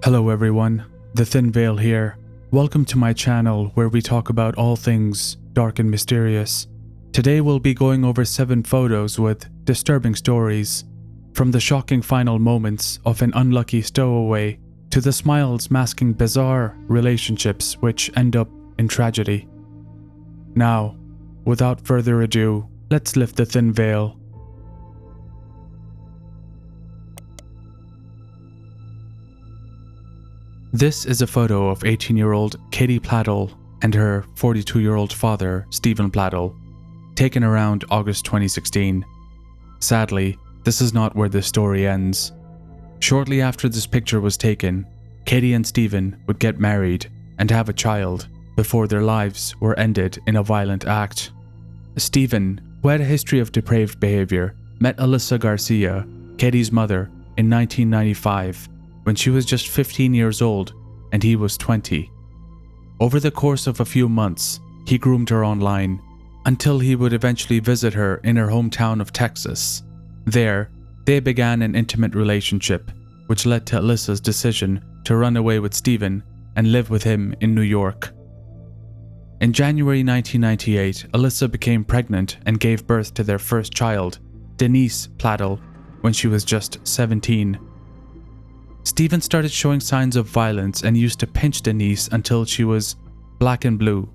Hello everyone, The Thin Veil here. Welcome to my channel where we talk about all things dark and mysterious. Today we'll be going over 7 photos with disturbing stories, from the shocking final moments of an unlucky stowaway to the smiles masking bizarre relationships which end up in tragedy. Now, without further ado, let's lift the thin veil. This is a photo of 18-year-old Katie Pladl and her 42-year-old father, Steven Pladl, taken around August 2016. Sadly, this is not where this story ends. Shortly after this picture was taken, Katie and Steven would get married and have a child before their lives were ended in a violent act. Steven, who had a history of depraved behavior, met Alyssa Garcia, Katie's mother, in 1995 when she was just 15 years old and he was 20. Over the course of a few months, he groomed her online until he would eventually visit her in her hometown of Texas. There, they began an intimate relationship, which led to Alyssa's decision to run away with Steven and live with him in New York. In January 1998, Alyssa became pregnant and gave birth to their first child, Denise Pladl, when she was just 17. Steven started showing signs of violence and used to pinch Denise until she was black and blue,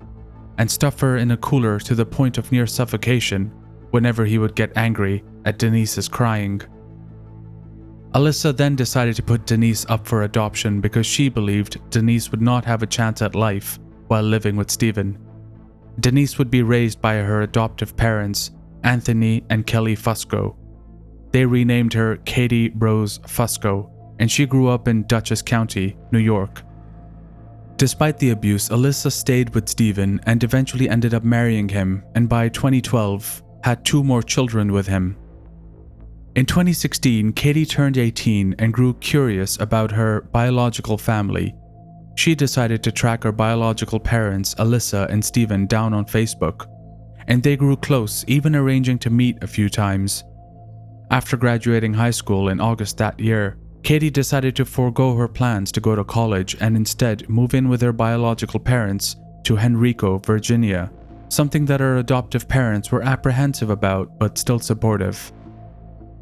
and stuff her in a cooler to the point of near suffocation whenever he would get angry at Denise's crying. Alyssa then decided to put Denise up for adoption because she believed Denise would not have a chance at life while living with Steven. Denise would be raised by her adoptive parents, Anthony and Kelly Fusco. They renamed her Katie Rose Fusco, and she grew up in Dutchess County, New York. Despite the abuse, Alyssa stayed with Steven and eventually ended up marrying him, and by 2012, had 2 more children with him. In 2016, Katie turned 18 and grew curious about her biological family. She decided to track her biological parents, Alyssa and Steven, down on Facebook, and they grew close, even arranging to meet a few times. After graduating high school in August that year, Katie decided to forego her plans to go to college and instead move in with her biological parents to Henrico, Virginia, something that her adoptive parents were apprehensive about but still supportive.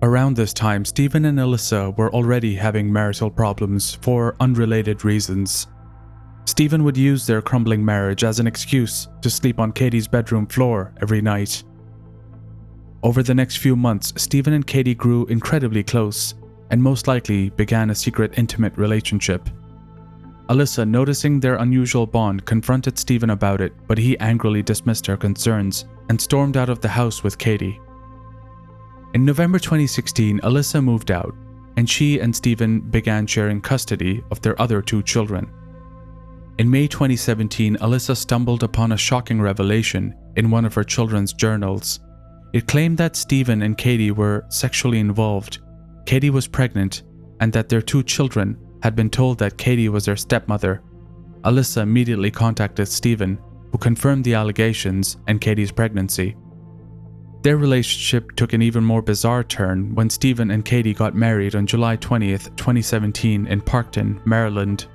Around this time, Steven and Alyssa were already having marital problems for unrelated reasons. Steven would use their crumbling marriage as an excuse to sleep on Katie's bedroom floor every night. Over the next few months, Steven and Katie grew incredibly close and most likely began a secret intimate relationship. Alyssa, noticing their unusual bond, confronted Steven about it, but he angrily dismissed her concerns and stormed out of the house with Katie. In November 2016, Alyssa moved out, and she and Steven began sharing custody of their other 2 children. In May 2017, Alyssa stumbled upon a shocking revelation in one of her children's journals. It claimed that Steven and Katie were sexually involved. Katie was pregnant, and that their 2 children had been told that Katie was their stepmother. Alyssa immediately contacted Steven, who confirmed the allegations and Katie's pregnancy. Their relationship took an even more bizarre turn when Steven and Katie got married on July 20th, 2017 in Parkton, Maryland.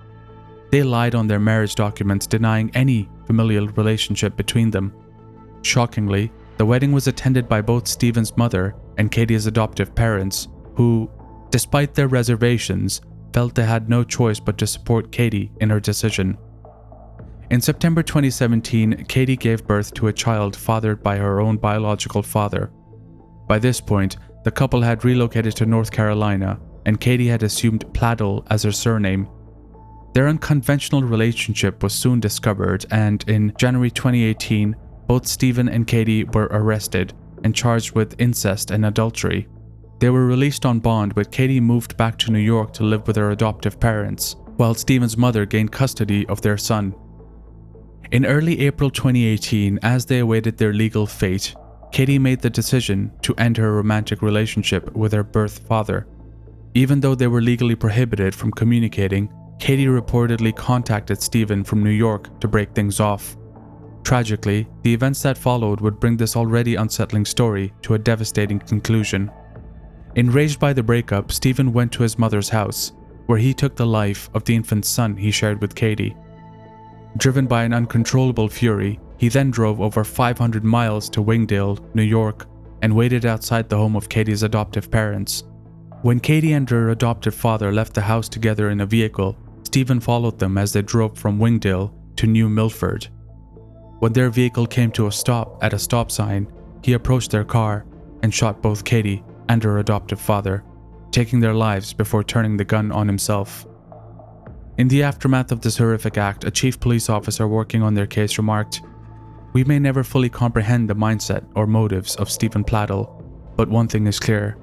They lied on their marriage documents, denying any familial relationship between them. Shockingly, the wedding was attended by both Steven's mother and Katie's adoptive parents, who, despite their reservations, felt they had no choice but to support Katie in her decision. In September 2017, Katie gave birth to a child fathered by her own biological father. By this point, the couple had relocated to North Carolina, and Katie had assumed Pladl as her surname. Their unconventional relationship was soon discovered, and in January 2018, both Steven and Katie were arrested and charged with incest and adultery. They were released on bond, but Katie moved back to New York to live with her adoptive parents, while Steven's mother gained custody of their son. In early April 2018, as they awaited their legal fate, Katie made the decision to end her romantic relationship with her birth father. Even though they were legally prohibited from communicating, Katie reportedly contacted Steven from New York to break things off. Tragically, the events that followed would bring this already unsettling story to a devastating conclusion. Enraged by the breakup, Steven went to his mother's house. where he took the life of the infant son he shared with Katie. Driven by an uncontrollable fury, he then drove over 500 miles to Wingdale, New York, and waited outside the home of Katie's adoptive parents. When Katie and her adoptive father left the house together in a vehicle, Steven followed them as they drove from Wingdale to New Milford. When their vehicle came to a stop at a stop sign, he approached their car and shot both Katie and her adoptive father, taking their lives before turning the gun on himself. In the aftermath of this horrific act, a chief police officer working on their case remarked, "We may never fully comprehend the mindset or motives of Steven Pladl, but one thing is clear.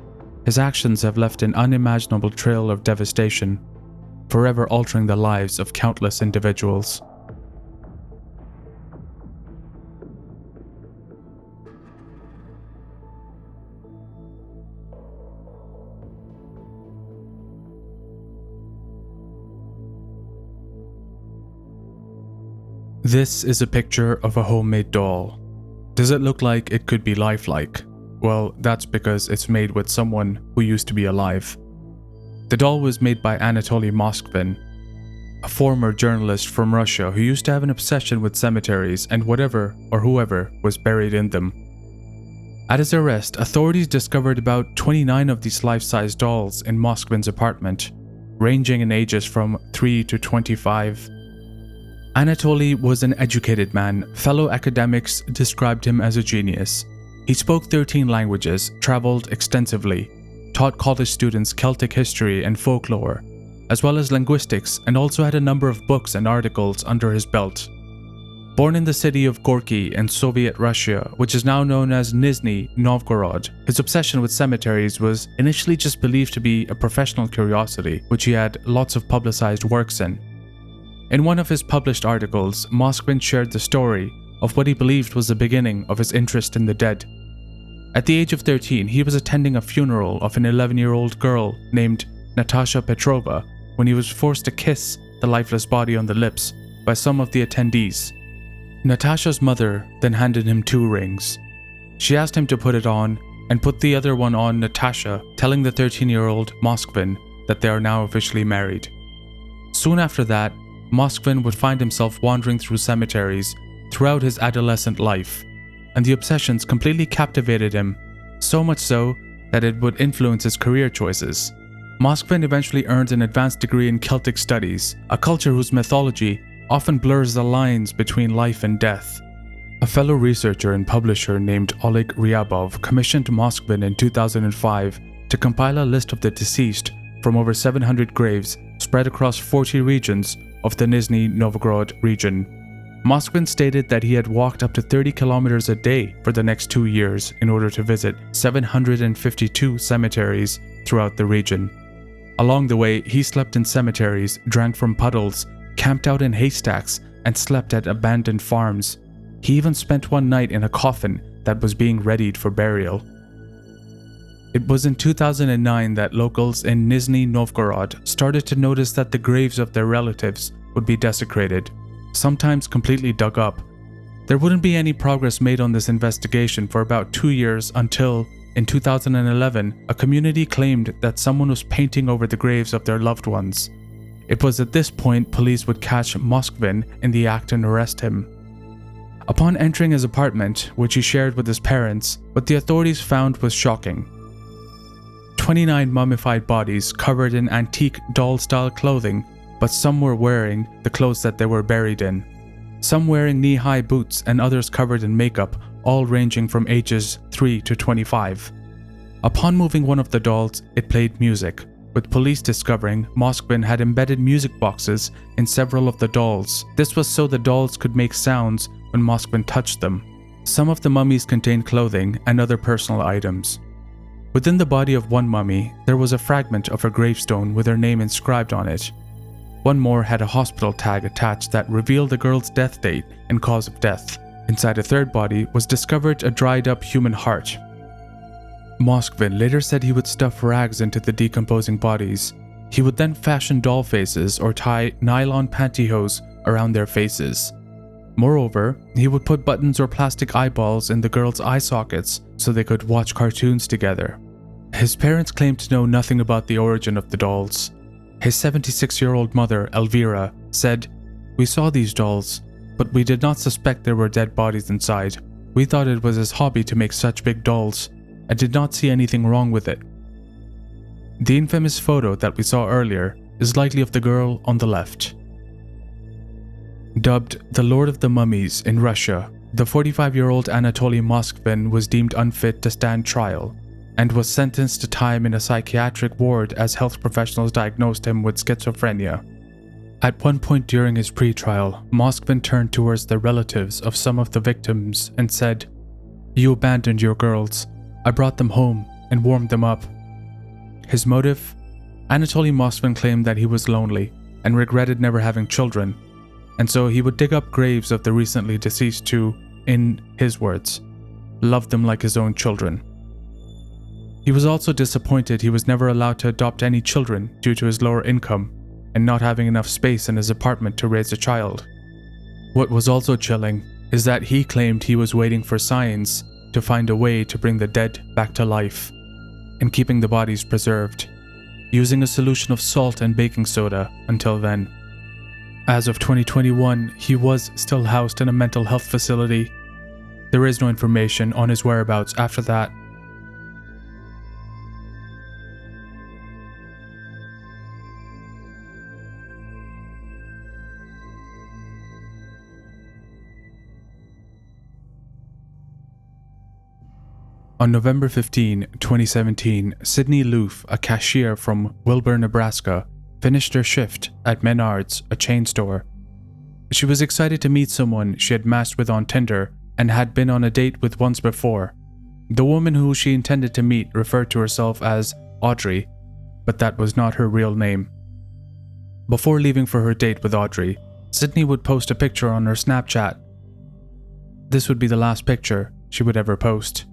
His actions have left an unimaginable trail of devastation, forever altering the lives of countless individuals." This is a picture of a homemade doll. Does it look like it could be lifelike? Well, that's because it's made with someone who used to be alive. The doll was made by Anatoly Moskvin, a former journalist from Russia who used to have an obsession with cemeteries and whatever or whoever was buried in them. At his arrest, authorities discovered about 29 of these life-size dolls in Moskvin's apartment, ranging in ages from 3 to 25. Anatoly was an educated man. Fellow academics described him as a genius. He spoke 13 languages, traveled extensively, taught college students Celtic history and folklore, as well as linguistics, and also had a number of books and articles under his belt. Born in the city of Gorky in Soviet Russia, which is now known as Nizhny Novgorod, his obsession with cemeteries was initially just believed to be a professional curiosity, which he had lots of publicized works in. In one of his published articles, Moskvin shared the story of what he believed was the beginning of his interest in the dead. At the age of 13, he was attending a funeral of an 11-year-old girl named Natasha Petrova when he was forced to kiss the lifeless body on the lips by some of the attendees. Natasha's mother then handed him 2 rings. She asked him to put it on and put the other one on Natasha, telling the 13-year-old Moskvin that they are now officially married. Soon after that, Moskvin would find himself wandering through cemeteries throughout his adolescent life, and the obsessions completely captivated him, so much so that it would influence his career choices. Moskvin eventually earned an advanced degree in Celtic studies, a culture whose mythology often blurs the lines between life and death. A fellow researcher and publisher named Oleg Ryabov commissioned Moskvin in 2005 to compile a list of the deceased from over 700 graves spread across 40 regions of the Nizhny Novgorod region. Moskvin stated that he had walked up to 30 kilometers a day for the next 2 years in order to visit 752 cemeteries throughout the region. Along the way, he slept in cemeteries, drank from puddles, camped out in haystacks, and slept at abandoned farms. He even spent one night in a coffin that was being readied for burial. It was in 2009 that locals in Nizhny Novgorod started to notice that the graves of their relatives would be desecrated, sometimes completely dug up. There wouldn't be any progress made on this investigation for about 2 years until, in 2011, a community claimed that someone was painting over the graves of their loved ones. It was at this point police would catch Moskvin in the act and arrest him. Upon entering his apartment, which he shared with his parents, what the authorities found was shocking. 29 mummified bodies covered in antique doll-style clothing, but some were wearing the clothes that they were buried in. Some wearing knee-high boots and others covered in makeup, all ranging from ages 3 to 25. Upon moving one of the dolls, it played music, with police discovering Moskvin had embedded music boxes in several of the dolls. This was so the dolls could make sounds when Moskvin touched them. Some of the mummies contained clothing and other personal items. Within the body of one mummy, there was a fragment of her gravestone with her name inscribed on it. One more had a hospital tag attached that revealed the girl's death date and cause of death. Inside a third body was discovered a dried-up human heart. Moskvin later said he would stuff rags into the decomposing bodies. He would then fashion doll faces or tie nylon pantyhose around their faces. Moreover, he would put buttons or plastic eyeballs in the girls' eye sockets so they could watch cartoons together. His parents claimed to know nothing about the origin of the dolls. His 76-year-old mother, Elvira, said, "We saw these dolls, but we did not suspect there were dead bodies inside. We thought it was his hobby to make such big dolls, and did not see anything wrong with it." The infamous photo that we saw earlier is likely of the girl on the left. Dubbed the Lord of the Mummies in Russia, the 45-year-old Anatoly Moskvin was deemed unfit to stand trial and was sentenced to time in a psychiatric ward as health professionals diagnosed him with schizophrenia. At one point during his pre-trial, Moskvin turned towards the relatives of some of the victims and said, "You abandoned your girls. I brought them home and warmed them up." His motive? Anatoly Moskvin claimed that he was lonely and regretted never having children, and so he would dig up graves of the recently deceased to, in his words, love them like his own children. He was also disappointed he was never allowed to adopt any children due to his lower income and not having enough space in his apartment to raise a child. What was also chilling is that he claimed he was waiting for science to find a way to bring the dead back to life and keeping the bodies preserved, using a solution of salt and baking soda until then. As of 2021, he was still housed in a mental health facility. There is no information on his whereabouts after that. On November 15, 2017, Sydney Loofe, a cashier from Wilbur, Nebraska, finished her shift at Menards, a chain store. She was excited to meet someone she had matched with on Tinder and had been on a date with once before. The woman who she intended to meet referred to herself as Audrey, but that was not her real name. Before leaving for her date with Audrey, Sydney would post a picture on her Snapchat. This would be the last picture she would ever post.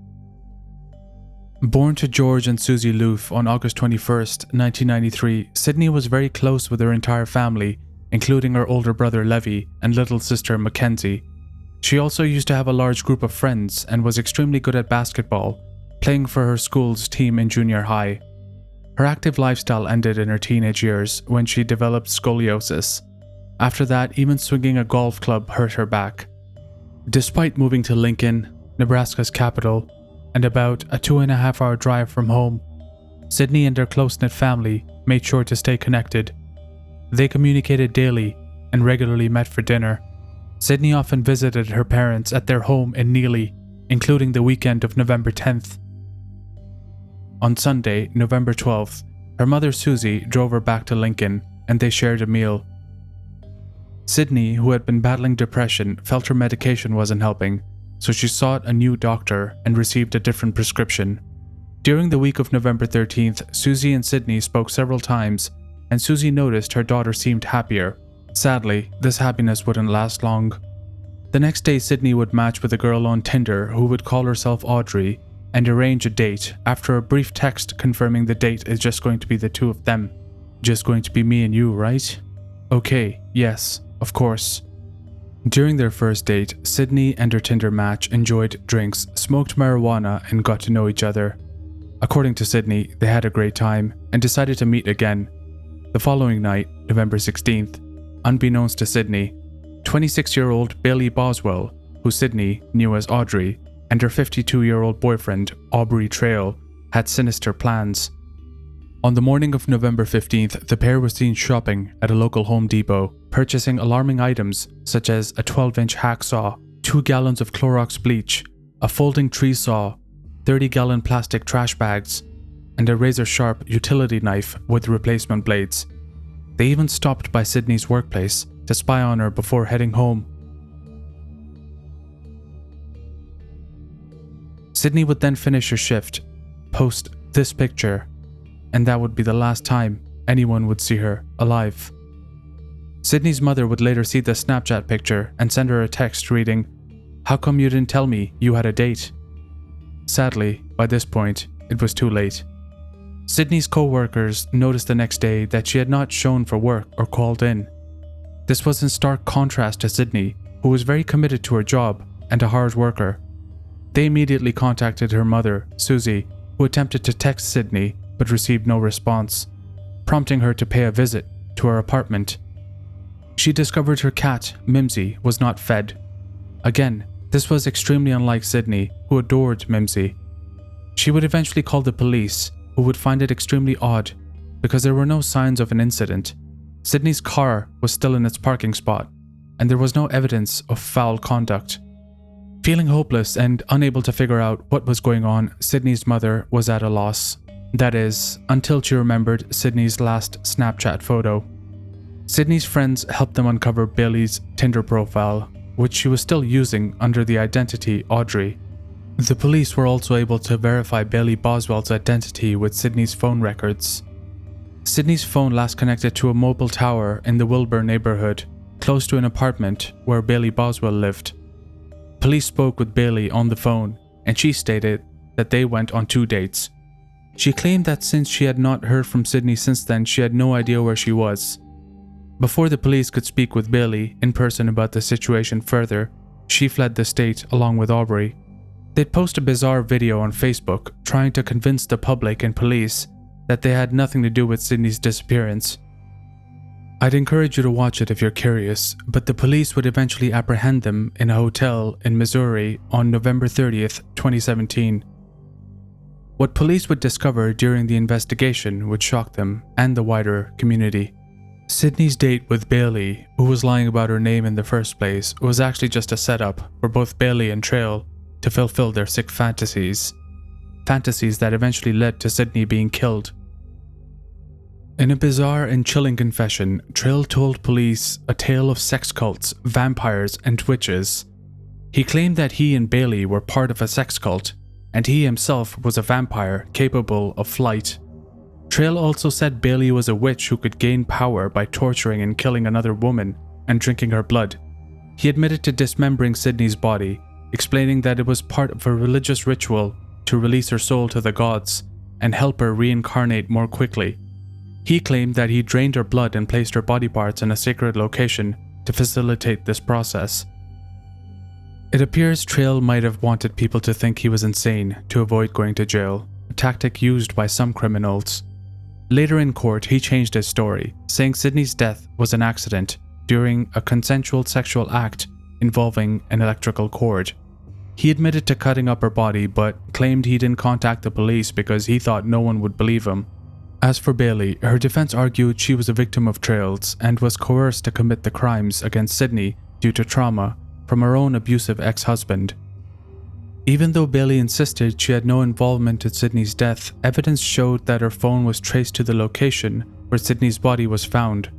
Born to George and Susie Loofe on August 21, 1993, Sydney was very close with her entire family, including her older brother Levi and little sister Mackenzie. She also used to have a large group of friends and was extremely good at basketball, playing for her school's team in junior high. Her active lifestyle ended in her teenage years when she developed scoliosis. After that, even swinging a golf club hurt her back. Despite moving to Lincoln, Nebraska's capital, and about a 2.5-hour drive from home, Sydney and her close-knit family made sure to stay connected. They communicated daily and regularly met for dinner. Sydney often visited her parents at their home in Neely, including the weekend of November 10th. On Sunday, November 12th, her mother Susie drove her back to Lincoln and they shared a meal. Sydney, who had been battling depression, felt her medication wasn't helping, so she sought a new doctor and received a different prescription. During the week of November 13th, Susie and Sydney spoke several times, and Susie noticed her daughter seemed happier. Sadly, this happiness wouldn't last long. The next day, Sydney would match with a girl on Tinder who would call herself Audrey and arrange a date after a brief text confirming the date is just going to be the two of them. Just going to be me and you, right? Okay, yes, of course. During their first date, Sydney and her Tinder match enjoyed drinks, smoked marijuana, and got to know each other. According to Sydney, they had a great time and decided to meet again. The following night, November 16th, unbeknownst to Sydney, 26-year-old Bailey Boswell, who Sydney knew as Audrey, and her 52-year-old boyfriend, Aubrey Trail, had sinister plans. On the morning of November 15th, the pair were seen shopping at a local Home Depot, purchasing alarming items such as a 12-inch hacksaw, 2 gallons of Clorox bleach, a folding tree saw, 30-gallon plastic trash bags, and a razor-sharp utility knife with replacement blades. They even stopped by Sydney's workplace to spy on her before heading home. Sydney would then finish her shift, post this picture, and that would be the last time anyone would see her alive. Sydney's mother would later see the Snapchat picture and send her a text reading, "How come you didn't tell me you had a date?" Sadly, by this point, it was too late. Sydney's co-workers noticed the next day that she had not shown for work or called in. This was in stark contrast to Sydney, who was very committed to her job and a hard worker. They immediately contacted her mother, Susie, who attempted to text Sydney but received no response. prompting her to pay a visit to her apartment. She discovered her cat, Mimsy, was not fed. Again, this was extremely unlike Sydney, who adored Mimsy. She would eventually call the police, who would find it extremely odd because there were no signs of an incident. Sydney's car was still in its parking spot, and there was no evidence of foul conduct. Feeling hopeless and unable to figure out what was going on, Sydney's mother was at a loss. That is, until she remembered Sydney's last Snapchat photo. Sydney's friends helped them uncover Bailey's Tinder profile, which she was still using under the identity Audrey. The police were also able to verify Bailey Boswell's identity with Sydney's phone records. Sydney's phone last connected to a mobile tower in the Wilbur neighborhood, close to an apartment where Bailey Boswell lived. Police spoke with Bailey on the phone, and she stated that they went on 2 dates. She claimed that since she had not heard from Sydney since then, she had no idea where she was. Before the police could speak with Bailey in person about the situation further, she fled the state along with Aubrey. They'd post a bizarre video on Facebook trying to convince the public and police that they had nothing to do with Sydney's disappearance. I'd encourage you to watch it if you're curious, but the police would eventually apprehend them in a hotel in Missouri on November 30th, 2017. What police would discover during the investigation would shock them and the wider community. Sydney's date with Bailey, who was lying about her name in the first place, was actually just a setup for both Bailey and Trail to fulfill their sick fantasies. Fantasies that eventually led to Sydney being killed. In a bizarre and chilling confession, Trail told police a tale of sex cults, vampires, and witches. He claimed that he and Bailey were part of a sex cult, and he himself was a vampire capable of flight. Trail also said Bailey was a witch who could gain power by torturing and killing another woman and drinking her blood. He admitted to dismembering Sydney's body, explaining that it was part of a religious ritual to release her soul to the gods and help her reincarnate more quickly. He claimed that he drained her blood and placed her body parts in a sacred location to facilitate this process. It appears Trail might have wanted people to think he was insane to avoid going to jail, a tactic used by some criminals. Later in court, he changed his story, saying Sydney's death was an accident during a consensual sexual act involving an electrical cord. He admitted to cutting up her body, but claimed he didn't contact the police because he thought no one would believe him. As for Bailey, her defense argued she was a victim of Trail's and was coerced to commit the crimes against Sydney due to trauma from her own abusive ex-husband. Even though Bailey insisted she had no involvement in Sydney's death, evidence showed that her phone was traced to the location where Sydney's body was found.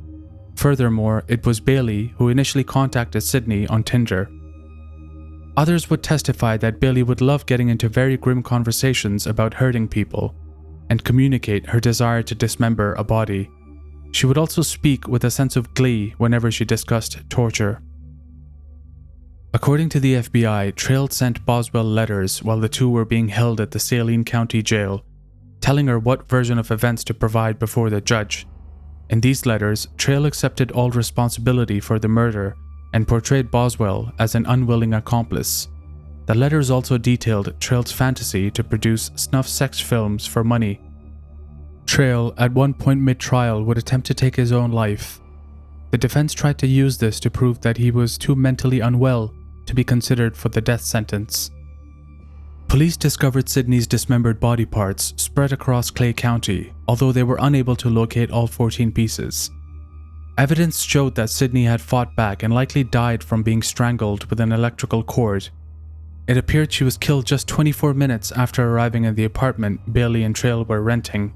Furthermore, it was Bailey who initially contacted Sydney on Tinder. Others would testify that Bailey would love getting into very grim conversations about hurting people and communicate her desire to dismember a body. She would also speak with a sense of glee whenever she discussed torture. According to the FBI, Trail sent Boswell letters while the two were being held at the Saline County Jail, telling her what version of events to provide before the judge. In these letters, Trail accepted all responsibility for the murder and portrayed Boswell as an unwilling accomplice. The letters also detailed Trail's fantasy to produce snuff sex films for money. Trail, at one point mid-trial, would attempt to take his own life. The defense tried to use this to prove that he was too mentally unwell to be considered for the death sentence. Police discovered Sydney's dismembered body parts spread across Clay County, although they were unable to locate all 14 pieces. Evidence showed that Sydney had fought back and likely died from being strangled with an electrical cord. It appeared she was killed just 24 minutes after arriving at the apartment Bailey and Trail were renting.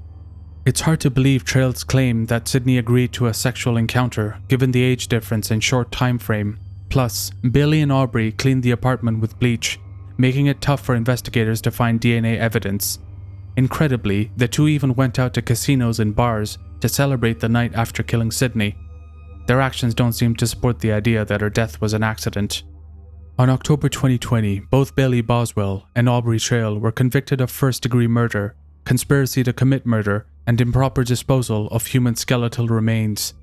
It's hard to believe Trail's claim that Sydney agreed to a sexual encounter, given the age difference and short time frame. Plus, Bailey and Aubrey cleaned the apartment with bleach, making it tough for investigators to find DNA evidence. Incredibly, the two even went out to casinos and bars to celebrate the night after killing Sydney. Their actions don't seem to support the idea that her death was an accident. On October 2020, both Bailey Boswell and Aubrey Trail were convicted of first-degree murder, conspiracy to commit murder, and improper disposal of human skeletal remains.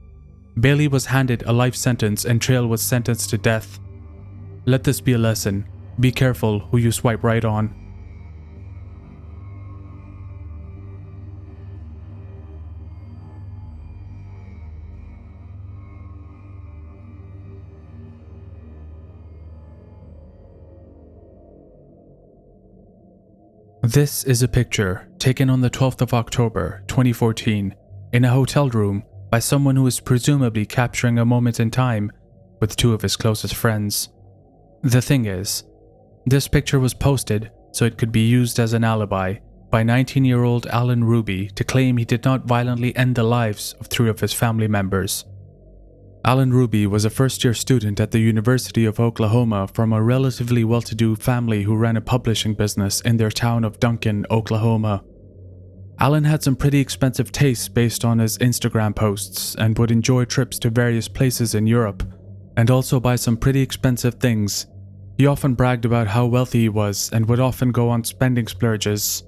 Bailey was handed a life sentence and Trail was sentenced to death. Let this be a lesson. Be careful who you swipe right on. This is a picture taken on the 12th of October, 2014, in a hotel room by someone who is presumably capturing a moment in time with two of his closest friends. The thing is, this picture was posted so it could be used as an alibi by 19-year-old Alan Hruby to claim he did not violently end the lives of three of his family members. Alan Hruby was a first-year student at the University of Oklahoma from a relatively well-to-do family who ran a publishing business in their town of Duncan, Oklahoma. Alan had some pretty expensive tastes based on his Instagram posts and would enjoy trips to various places in Europe, and also buy some pretty expensive things. He often bragged about how wealthy he was and would often go on spending splurges.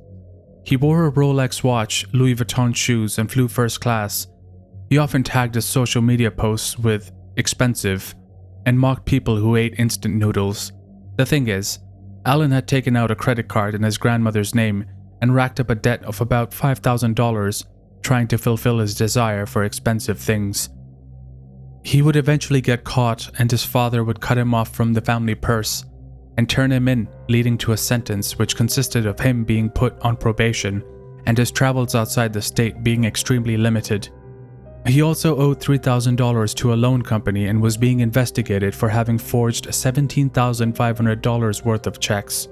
He wore a Rolex watch, Louis Vuitton shoes, and flew first class. He often tagged his social media posts with "expensive" and mocked people who ate instant noodles. The thing is, Alan had taken out a credit card in his grandmother's name and racked up a debt of about $5,000 trying to fulfill his desire for expensive things. He would eventually get caught, and his father would cut him off from the family purse and turn him in, leading to a sentence which consisted of him being put on probation and his travels outside the state being extremely limited. He also owed $3,000 to a loan company and was being investigated for having forged $17,500 worth of checks.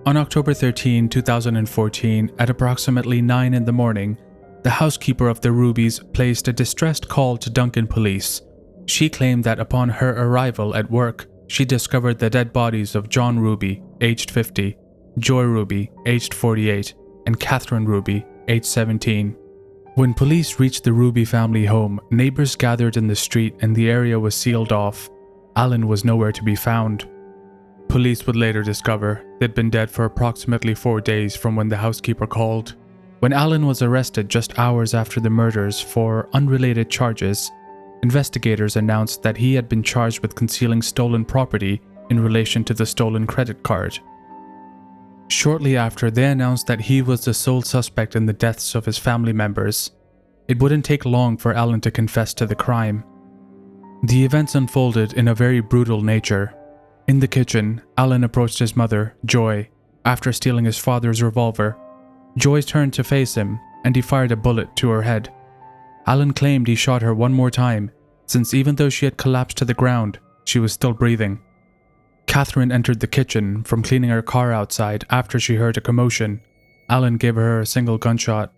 On October 13, 2014, at approximately 9 in the morning, the housekeeper of the Hrubys placed a distressed call to Duncan police. She claimed that upon her arrival at work, she discovered the dead bodies of John Hruby, aged 50, Joy Hruby, aged 48, and Catherine Hruby, aged 17. When police reached the Hruby family home, neighbors gathered in the street and the area was sealed off. Alan was nowhere to be found. Police would later discover they'd been dead for approximately 4 days from when the housekeeper called. When Alan was arrested just hours after the murders for unrelated charges, investigators announced that he had been charged with concealing stolen property in relation to the stolen credit card. Shortly after, they announced that he was the sole suspect in the deaths of his family members. It wouldn't take long for Alan to confess to the crime. The events unfolded in a very brutal nature. In the kitchen, Alan approached his mother, Joy, after stealing his father's revolver. Joy turned to face him, and he fired a bullet to her head. Alan claimed he shot her one more time, since even though she had collapsed to the ground, she was still breathing. Catherine entered the kitchen from cleaning her car outside after she heard a commotion. Alan gave her a single gunshot.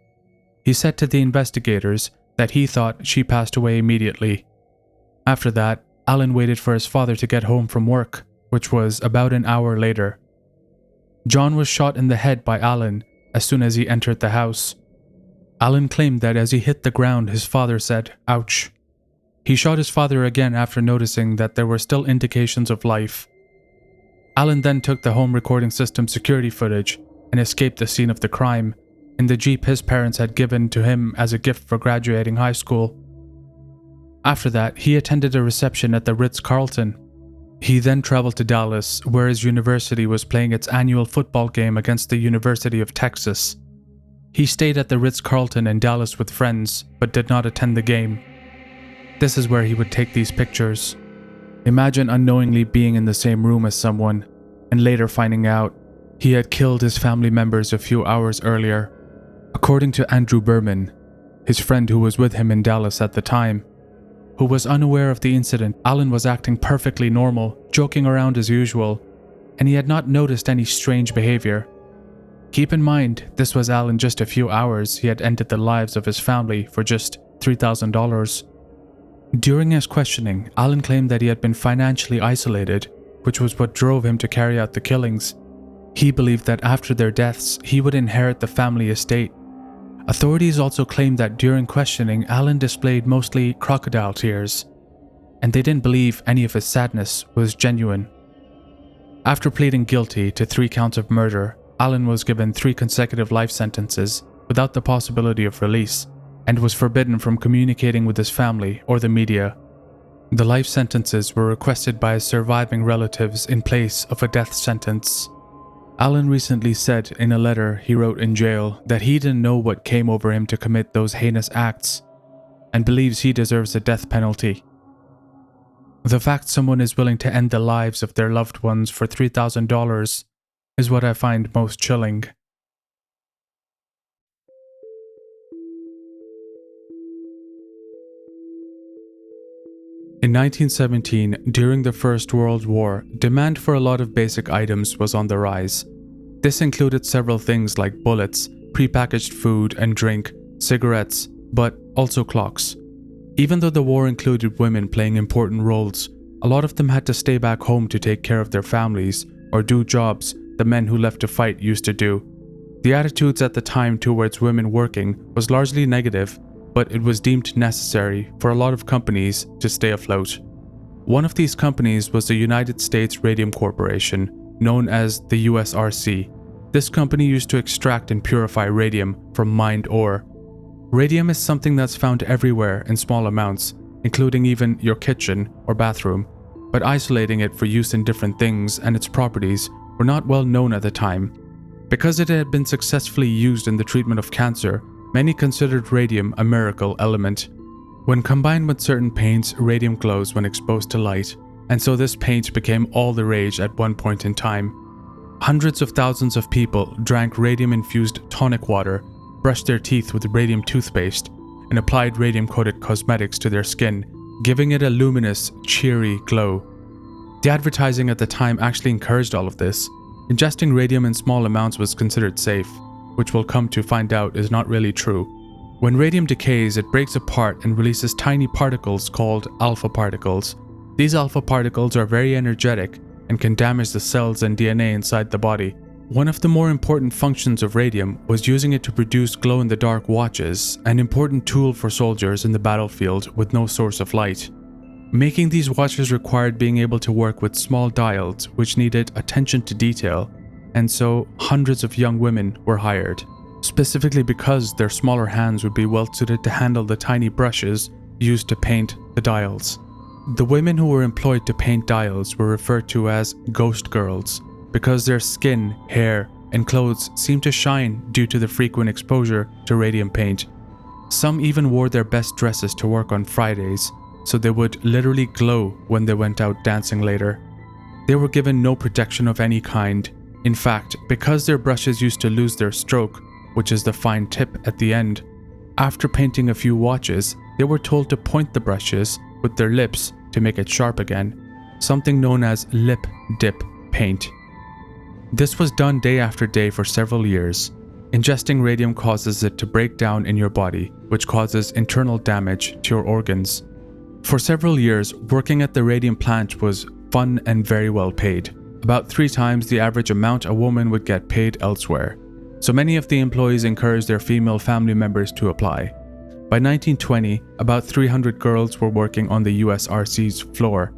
He said to the investigators that he thought she passed away immediately. After that, Alan waited for his father to get home from work, which was about an hour later. John was shot in the head by Alan as soon as he entered the house. Alan claimed that as he hit the ground, his father said, "Ouch." He shot his father again after noticing that there were still indications of life. Alan then took the home recording system security footage and escaped the scene of the crime in the Jeep his parents had given to him as a gift for graduating high school. After that, he attended a reception at the Ritz-Carlton. He then traveled to Dallas, where his university was playing its annual football game against the University of Texas. He stayed at the Ritz-Carlton in Dallas with friends, but did not attend the game. This is where he would take these pictures. Imagine unknowingly being in the same room as someone, and later finding out he had killed his family members a few hours earlier. According to Andrew Berman, his friend who was with him in Dallas at the time, who was unaware of the incident, Alan was acting perfectly normal, joking around as usual, and he had not noticed any strange behavior. Keep in mind, this was Alan just a few hours he had ended the lives of his family for just $3,000. During his questioning, Alan claimed that he had been financially isolated, which was what drove him to carry out the killings. He believed that after their deaths, he would inherit the family estate. Authorities also claimed that during questioning, Alan displayed mostly crocodile tears, and they didn't believe any of his sadness was genuine. After pleading guilty to 3 counts of murder, Alan was given 3 consecutive life sentences without the possibility of release, and was forbidden from communicating with his family or the media. The life sentences were requested by his surviving relatives in place of a death sentence. Alan recently said in a letter he wrote in jail that he didn't know what came over him to commit those heinous acts, and believes he deserves a death penalty. The fact someone is willing to end the lives of their loved ones for $3,000 is what I find most chilling. In 1917, during the First World War, demand for a lot of basic items was on the rise. This included several things like bullets, prepackaged food and drink, cigarettes, but also clocks. Even though the war included women playing important roles, a lot of them had to stay back home to take care of their families or do jobs the men who left to fight used to do. The attitudes at the time towards women working was largely negative, but it was deemed necessary for a lot of companies to stay afloat. One of these companies was the United States Radium Corporation, known as the USRC. This company used to extract and purify radium from mined ore. Radium is something that's found everywhere in small amounts, including even your kitchen or bathroom, but isolating it for use in different things and its properties were not well known at the time. Because it had been successfully used in the treatment of cancer, many considered radium a miracle element. When combined with certain paints, radium glows when exposed to light, and so this paint became all the rage at one point in time. Hundreds of thousands of people drank radium-infused tonic water, brushed their teeth with radium toothpaste, and applied radium-coated cosmetics to their skin, giving it a luminous, cheery glow. The advertising at the time actually encouraged all of this. Ingesting radium in small amounts was considered safe, which we'll come to find out is not really true. When radium decays, it breaks apart and releases tiny particles called alpha particles. These alpha particles are very energetic and can damage the cells and DNA inside the body. One of the more important functions of radium was using it to produce glow-in-the-dark watches, an important tool for soldiers in the battlefield with no source of light. Making these watches required being able to work with small dials, which needed attention to detail, and so hundreds of young women were hired, specifically because their smaller hands would be well suited to handle the tiny brushes used to paint the dials. The women who were employed to paint dials were referred to as ghost girls, because their skin, hair, and clothes seemed to shine due to the frequent exposure to radium paint. Some even wore their best dresses to work on Fridays, so they would literally glow when they went out dancing later. They were given no protection of any kind. In fact, because their brushes used to lose their stroke, which is the fine tip at the end, after painting a few watches, they were told to point the brushes with their lips to make it sharp again, something known as lip dip paint. This was done day after day for several years. Ingesting radium causes it to break down in your body, which causes internal damage to your organs. For several years, working at the radium plant was fun and very well paid, about 3 times the average amount a woman would get paid elsewhere. So many of the employees encouraged their female family members to apply. By 1920, about 300 girls were working on the USRC's floor.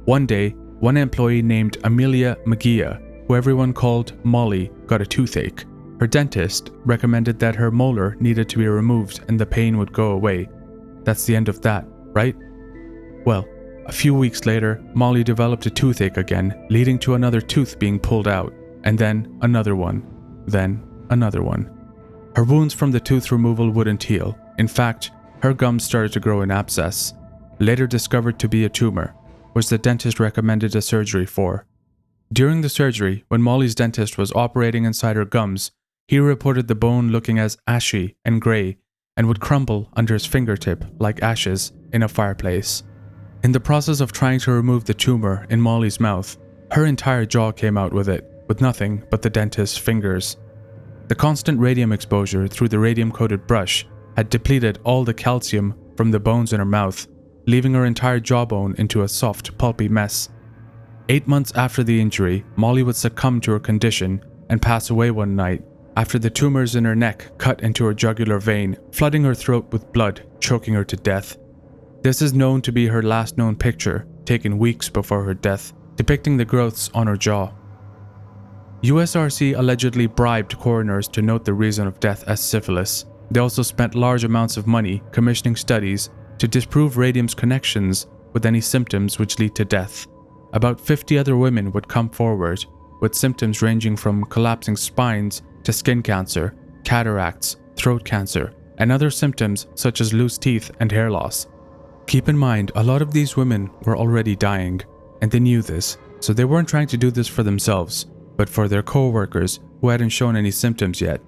One day, one employee named Amelia McGee, who everyone called Molly, got a toothache. Her dentist recommended that her molar needed to be removed and the pain would go away. That's the end of that, right? Well, a few weeks later, Molly developed a toothache again, leading to another tooth being pulled out, and then another one, then another one. Her wounds from the tooth removal wouldn't heal. In fact, her gums started to grow an abscess, later discovered to be a tumor, which the dentist recommended a surgery for. During the surgery, when Molly's dentist was operating inside her gums, he reported the bone looking as ashy and grey and would crumble under his fingertip like ashes in a fireplace. In the process of trying to remove the tumor in Molly's mouth, her entire jaw came out with it, with nothing but the dentist's fingers. The constant radium exposure through the radium-coated brush had depleted all the calcium from the bones in her mouth, leaving her entire jawbone into a soft, pulpy mess. 8 months after the injury, Molly would succumb to her condition and pass away one night after the tumors in her neck cut into her jugular vein, flooding her throat with blood, choking her to death. This is known to be her last known picture, taken weeks before her death, depicting the growths on her jaw. USRC allegedly bribed coroners to note the reason of death as syphilis. They also spent large amounts of money commissioning studies to disprove radium's connections with any symptoms which lead to death. About 50 other women would come forward, with symptoms ranging from collapsing spines to skin cancer, cataracts, throat cancer, and other symptoms such as loose teeth and hair loss. Keep in mind, a lot of these women were already dying, and they knew this, so they weren't trying to do this for themselves, but for their co-workers who hadn't shown any symptoms yet.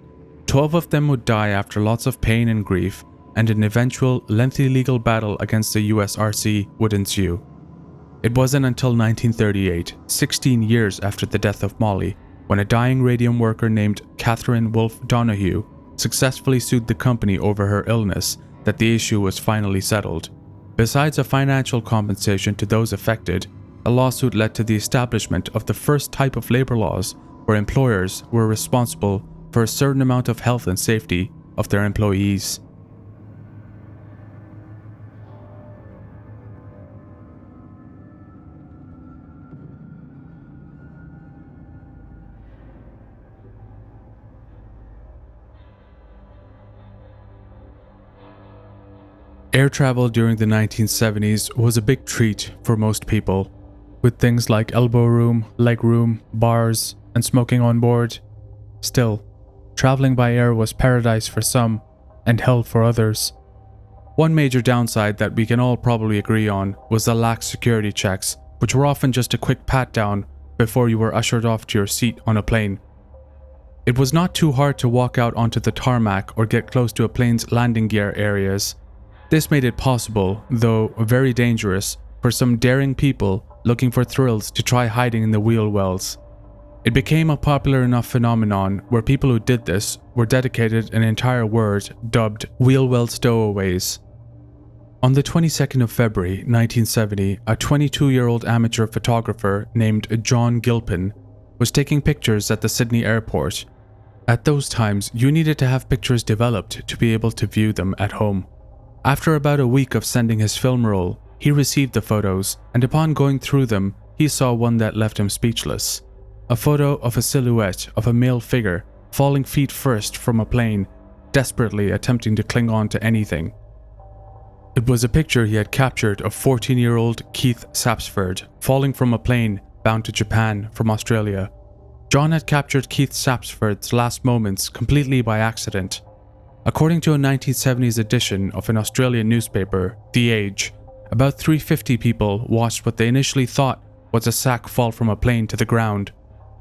12 of them would die after lots of pain and grief, and an eventual lengthy legal battle against the USRC would ensue. It wasn't until 1938, 16 years after the death of Molly, when a dying radium worker named Catherine Wolfe Donahue successfully sued the company over her illness, that the issue was finally settled. Besides a financial compensation to those affected, the lawsuit led to the establishment of the first type of labor laws where employers were responsible for a certain amount of health and safety of their employees. Air travel during the 1970s was a big treat for most people, with things like elbow room, leg room, bars, and smoking on board. Still, traveling by air was paradise for some and hell for others. One major downside that we can all probably agree on was the lax security checks, which were often just a quick pat down before you were ushered off to your seat on a plane. It was not too hard to walk out onto the tarmac or get close to a plane's landing gear areas. This made it possible, though very dangerous, for some daring people looking for thrills to try hiding in the wheel wells. It became a popular enough phenomenon where people who did this were dedicated an entire word dubbed wheel well stowaways. On the 22nd of February 1970, a 22-year-old amateur photographer named John Gilpin was taking pictures at the Sydney airport. At those times, you needed to have pictures developed to be able to view them at home. After about a week of sending his film roll, he received the photos, and upon going through them, he saw one that left him speechless. A photo of a silhouette of a male figure falling feet first from a plane, desperately attempting to cling on to anything. It was a picture he had captured of 14-year-old Keith Sapsford falling from a plane bound to Japan from Australia. John had captured Keith Sapsford's last moments completely by accident. According to a 1970s edition of an Australian newspaper, The Age, about 350 people watched what they initially thought was a sack fall from a plane to the ground.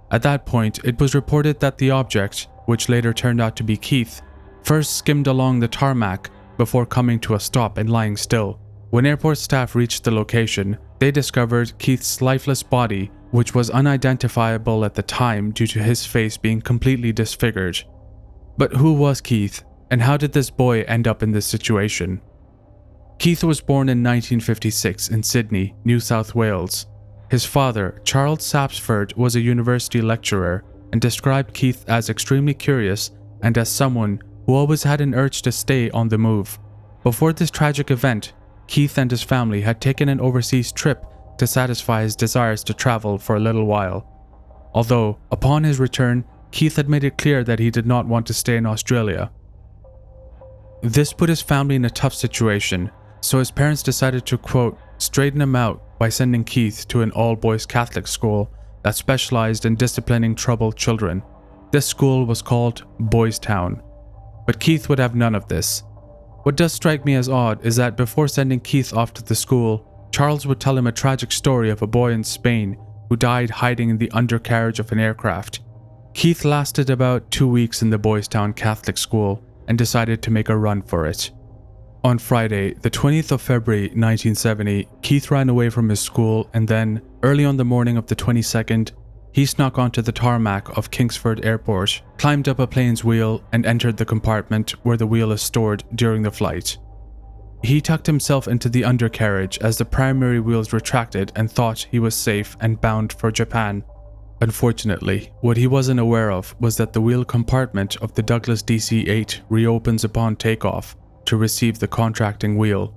At that point, it was reported that the object, which later turned out to be Keith, first skimmed along the tarmac before coming to a stop and lying still. When airport staff reached the location, they discovered Keith's lifeless body, which was unidentifiable at the time due to his face being completely disfigured. But who was Keith? And how did this boy end up in this situation? Keith was born in 1956 in Sydney, New South Wales. His father, Charles Sapsford, was a university lecturer and described Keith as extremely curious and as someone who always had an urge to stay on the move. Before this tragic event, Keith and his family had taken an overseas trip to satisfy his desires to travel for a little while. Although, upon his return, Keith had made it clear that he did not want to stay in Australia. This put his family in a tough situation, so his parents decided to, quote, straighten him out by sending Keith to an all-boys Catholic school that specialized in disciplining troubled children. This school was called Boys Town. But Keith would have none of this. What does strike me as odd is that before sending Keith off to the school, Charles would tell him a tragic story of a boy in Spain who died hiding in the undercarriage of an aircraft. Keith lasted about 2 weeks in the Boys Town Catholic school and decided to make a run for it. On Friday, the 20th of February 1970, Keith ran away from his school and then, early on the morning of the 22nd, he snuck onto the tarmac of Kingsford Airport, climbed up a plane's wheel and entered the compartment where the wheel is stored during the flight. He tucked himself into the undercarriage as the primary wheels retracted and thought he was safe and bound for Japan. Unfortunately, what he wasn't aware of was that the wheel compartment of the Douglas DC-8 reopens upon takeoff to receive the contracting wheel.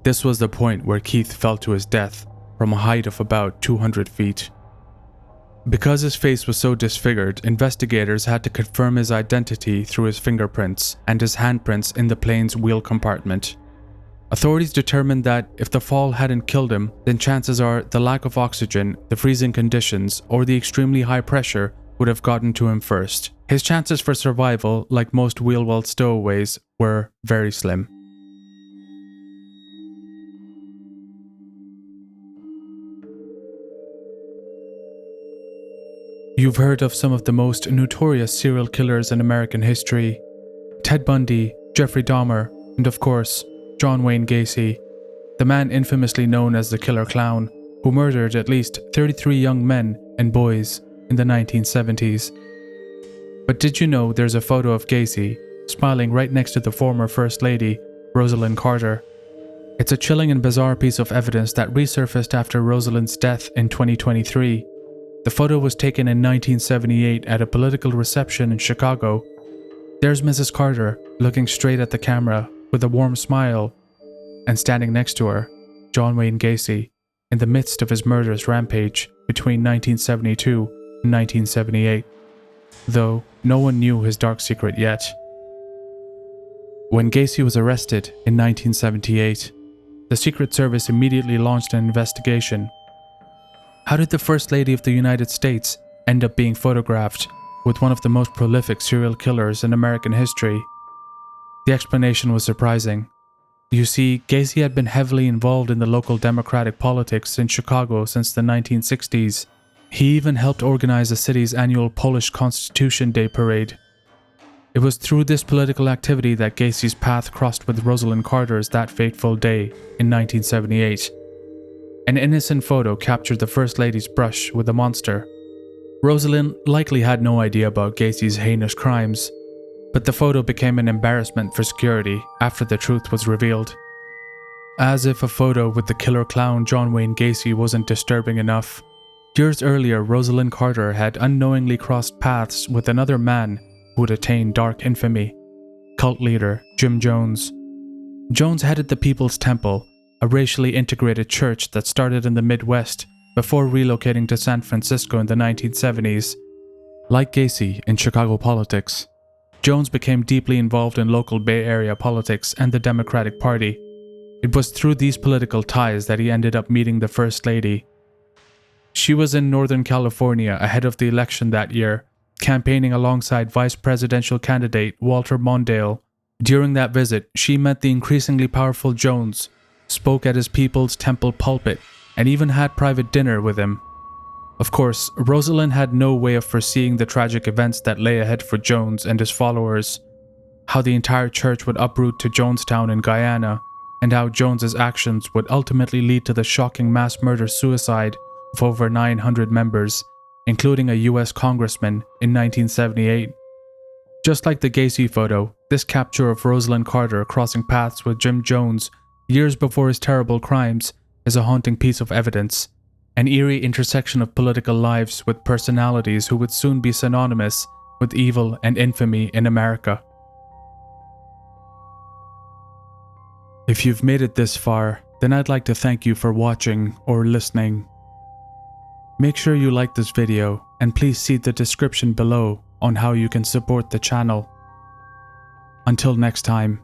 This was the point where Keith fell to his death from a height of about 200 feet. Because his face was so disfigured, investigators had to confirm his identity through his fingerprints and his handprints in the plane's wheel compartment. Authorities determined that if the fall hadn't killed him, then chances are the lack of oxygen, the freezing conditions, or the extremely high pressure would have gotten to him first. His chances for survival, like most wheel-well stowaways, were very slim. You've heard of some of the most notorious serial killers in American history: Ted Bundy, Jeffrey Dahmer, And of course, John Wayne Gacy, the man infamously known as the Killer Clown, who murdered at least 33 young men and boys in the 1970s. But did you know there's a photo of Gacy smiling right next to the former First Lady, Rosalynn Carter? It's a chilling and bizarre piece of evidence that resurfaced after Rosalynn's death in 2023. The photo was taken in 1978 at a political reception in Chicago. There's Mrs. Carter looking straight at the camera with a warm smile, and standing next to her, John Wayne Gacy, in the midst of his murderous rampage between 1972 and 1978, though no one knew his dark secret yet. When Gacy was arrested in 1978, the Secret Service immediately launched an investigation. How did the First Lady of the United States end up being photographed with one of the most prolific serial killers in American history? The explanation was surprising. You see, Gacy had been heavily involved in the local Democratic politics in Chicago since the 1960s. He even helped organize the city's annual Polish Constitution Day parade. It was through this political activity that Gacy's path crossed with Rosalynn Carter's that fateful day in 1978. An innocent photo captured the First Lady's brush with a monster. Rosalynn likely had no idea about Gacy's heinous crimes, but the photo became an embarrassment for security after the truth was revealed. As if a photo with the killer clown John Wayne Gacy wasn't disturbing enough, years earlier Rosalynn Carter had unknowingly crossed paths with another man who would attain dark infamy, cult leader Jim Jones. Jones headed the People's Temple, a racially integrated church that started in the Midwest before relocating to San Francisco in the 1970s. Like Gacy in Chicago politics, Jones became deeply involved in local Bay Area politics and the Democratic Party. It was through these political ties that he ended up meeting the First Lady. She was in Northern California ahead of the election that year, campaigning alongside vice presidential candidate Walter Mondale. During that visit, she met the increasingly powerful Jones, spoke at his People's Temple pulpit, and even had private dinner with him. Of course, Rosalynn had no way of foreseeing the tragic events that lay ahead for Jones and his followers, how the entire church would uproot to Jonestown in Guyana, and how Jones's actions would ultimately lead to the shocking mass murder-suicide of over 900 members, including a US congressman in 1978. Just like the Gacy photo, this capture of Rosalynn Carter crossing paths with Jim Jones years before his terrible crimes is a haunting piece of evidence, an eerie intersection of political lives with personalities who would soon be synonymous with evil and infamy in America. If you've made it this far, then I'd like to thank you for watching or listening. Make sure you like this video and please see the description below on how you can support the channel. Until next time.